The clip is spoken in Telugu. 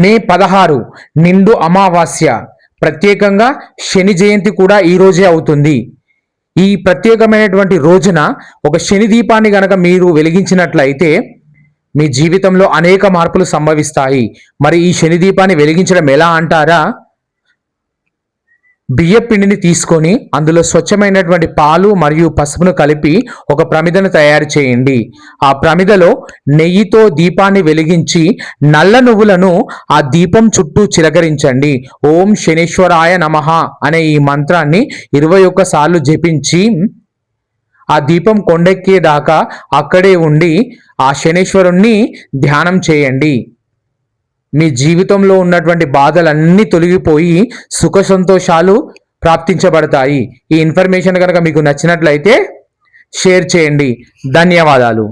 మే 16 నిండు అమావాస్య. ప్రత్యేకంగా శని జయంతి కూడా ఈ రోజే అవుతుంది. ఈ ప్రత్యేకమైనటువంటి రోజున ఒక శని దీపాన్ని గనక మీరు వెలిగించినట్లయితే మీ జీవితంలో అనేక మార్పులు సంభవిస్తాయి. మరి ఈ శని దీపాన్ని వెలిగించడం ఎలా అంటారా? బియ్య పిండిని తీసుకొని అందులో స్వచ్ఛమైనటువంటి పాలు మరియు పసుపును కలిపి ఒక ప్రమిదను తయారు చేయండి. ఆ ప్రమిదలో నెయ్యితో దీపాన్ని వెలిగించి నల్ల నువ్వులను ఆ దీపం చుట్టూ చిలకరించండి. ఓం శనీశ్వరాయ నమః అనే ఈ మంత్రాన్ని 21 సార్లు జపించి ఆ దీపం కొండెక్కేదాకా అక్కడే ఉండి ఆ శనీశ్వరుణ్ణి ధ్యానం చేయండి. మీ జీవితంలో ఉన్నటువంటి బాధలన్నీ తొలగిపోయి సుఖ సంతోషాలు ప్రాప్తించబడతాయి. ఈ ఇన్ఫర్మేషన్ కనుక మీకు నచ్చినట్లయితే షేర్ చేయండి. ధన్యవాదాలు.